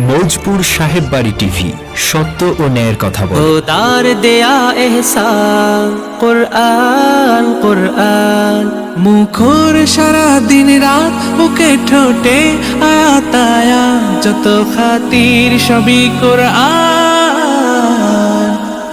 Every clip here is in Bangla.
মৌজপুর সাহেব বাড়ি টিভি, সত্য ও ন্যায়ের কথা বলে। ও তার দেয়া এহসান কুরআন কুরআন, মুখর সারা দিন রাত বুকে ঠোঁটে আয়াত আয়াত, যত খাতির সবই কুরআন।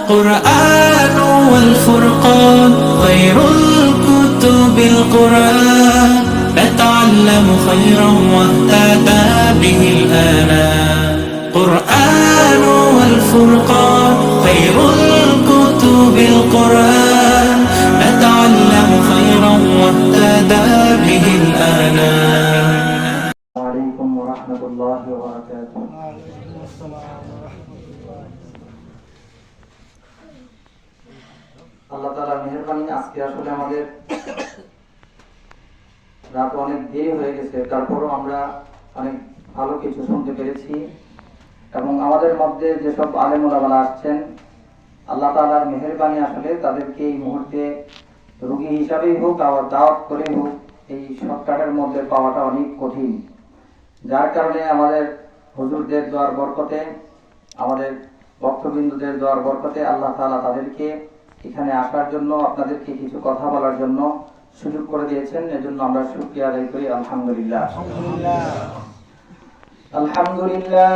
কুরআন ওয়াল ফুরকান খায়রুল কুতুবিল কুরআন, نتعلم خيرا واهتدى به الآنام. قرآن والفرقان خير الكتب القرآن، نتعلم خيرا واهتدى به الآنام. عليكم ورحمة الله وبركاته. আল্লাহ তাআলার মেহেরবানি, আজকে আসলে আমাদের রাত অনেক দেরি হয়ে গেছে, তারপরও আমরা অনেক ভালো কিছু শুনতে পেরেছি এবং আমাদের মধ্যে যেসব আলেম ওলামারা আসছেন, আল্লাহ তাআলার মেহেরবানি, আসলে তাদেরকে এই মুহূর্তে রোগী হিসাবেই হোক আবার দাওয়াত করেই হোক এই শর্টকাটের মধ্যে পাওয়াটা অনেক কঠিন, যার কারণে আমাদের হুজুরদের দোয়ার বরকতে, আমাদের বক্তবিন্দুদের দোয়ার বরকতে আল্লাহ তাআলা তাদেরকে এখানে আসার জন্য, আপনাদেরকে কিছু কথা বলার জন্য সুযোগ করে দিয়েছেন। এজন্য আমরা শুকরিয়া আদায় করি। আলহামদুলিল্লাহ আলহামদুলিল্লাহ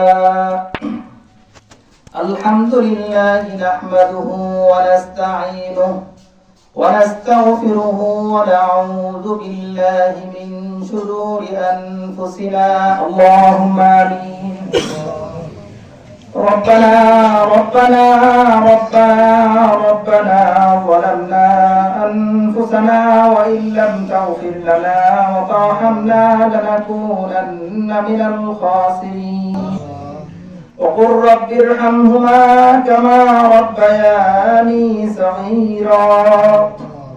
আলহামদুলিল্লাহ নাহমাদুহু ওয়া নাস্তাঈনুহু ওয়া নাস্তাগফিরুহু ওয়া নাউযু বিল্লাহি মিন শুরুরি আনফুসিনা। আল্লাহুম্মা আমিন। ربنا ربنا ربنا ربنا ظلمنا أنفسنا وإن لم تغفر لنا وترحمنا لنكونن من الخاسرين. وقل رب ارحمهما كما ربياني صغيرا.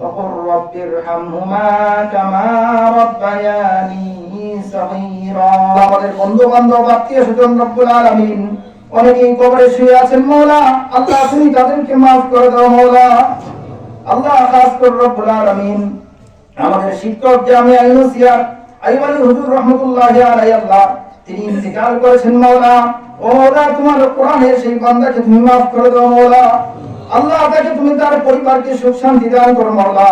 وقل رب ارحمهما كما ربياني صغيرا. আমাদের বন্ধু বান্ধব আত্মীয় স্বজন রব্বুল আলামিন অনেকেই কবরে শুয়ে আছেন, মওলা আল্লাহ তুমি তাদেরকে মাফ করে দাও মওলা। আল্লাহ খাস করে রব্বুল আলামিন আমাদের শিক্ষক জামিয়া ইউনুসিয়া আইয়ুবী হুজুর রাহমাতুল্লাহি আলাইহি, আল্লাহ তিনি ইন্তেকাল করেছেন মওলা। ও মওলা, তোমার কোরআনের সেই বান্দাকে তুমি মাফ করে দাও মওলা। আল্লাহ তাকে তুমি তার পরিবারকে সুখ শান্তি দান করো মওলা।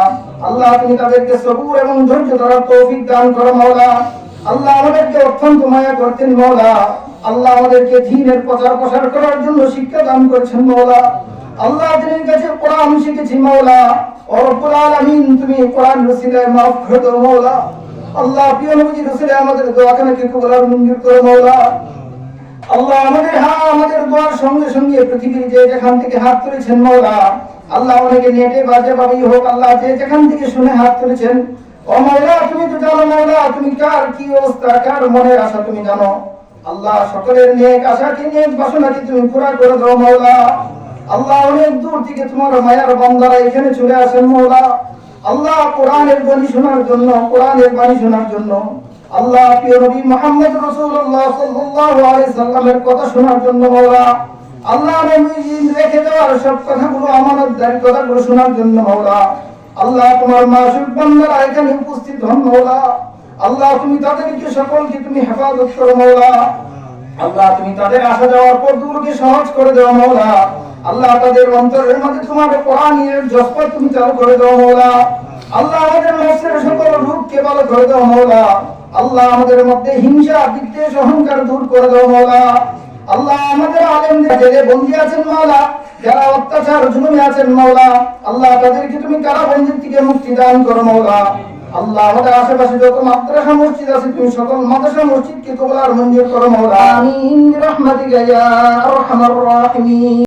আল্লাহ তুমি তাদেরকে সবুর এবং ধৈর্য ধরার তৌফিক দান করো মওলা। আল্লাহ আমাদেরকে অত্যন্ত মায়া করতেন মওলা। আল্লাহ আমাদেরকে দ্বীনের প্রচার প্রসার করার জন্য শিক্ষা দান করেছেন মওলা। আল্লাহ দিনের কাছে কোরআন শিখেছি মওলা। ও রব্বুল আলামিন, তুমি কোরআন রসিলায় মাফ করে দাও মওলা। আল্লাহ প্রিয় নবীজি রসিলায় আমাদের দোয়াখানাকে কবুল আর মঞ্জুর করো মওলা। আল্লাহ আমাদের দোয়ার সঙ্গে সঙ্গে পৃথিবীর যে যেখান থেকে হাত তুলেছেন মওলা, আল্লাহ অনেকে নেটে বাজে ভাবেই হোক, আল্লাহ যে যেখান থেকে শুনে হাত তুলেছেন, ও মওলা তুমি তো জানো মওলা, তুমি কার কি অবস্থা, কার মনের আশা তুমি জানো। আল্লাহ সকলের নেক আশাকে, নেক বাসনাকে তুমি পুরা করে দাও মওলা। আল্লাহ অনেক দূর থেকে তোমার মায়ার বান্দারা এখানে চলে আসেন মওলা। আল্লাহ কোরআনের বাণী শোনার জন্য, কোরআনের বাণী শোনার জন্য, আল্লাহ প্রিয় নবী মুহাম্মদ রাসূলুল্লাহ সাল্লাল্লাহু আলাইহি সাল্লামের কথা শোনার জন্য মওলা। আল্লাহ নবীজি রেখে দেওয়ার সব কথাগুলো, আমানতদারি কথাগুলো শোনার জন্য মওলা। আল্লাহ তোমার মাসুক বান্দারা এখানে উপস্থিত হন মওলা। আল্লাহ তুমি তাদেরকে সকলকে তুমি হেফাজত করো মওলা। আল্লাহ তুমি তাদের আসা যাওয়ার পথগুলোকে সহজ করে দাও মওলা। আল্লাহ তাদের অন্তরের মধ্যে তোমার কোরআনের জজবা তুমি চালু করে দাও মওলা। আল্লাহ আমাদের নফসের সকল রূপকে ভালো করে দাও মওলা। আল্লাহ আমাদের মধ্যে হিংসা, বিদ্বেষ, অহংকার দূর করে দাও মওলা। আল্লাহ আমাদের আলেমদের জেলে বন্দী আছেন মওলা, যারা অত্যাচার জুলুমে আছেন মওলা, আল্লাহ তাদেরকে তুমি কারাবন্দী থেকে মুক্তি দান করো মওলা। আল্লাহ আমাদের আশেপাশে যত মাদ্রাসা মসজিদ আছে, তুমি সকল মাদ্রাসা মসজিদকে কবুল আর মঞ্জুর করো মওলা। আমিন বিরহমাতিকা ইয়া আরহামার রাহিমিন।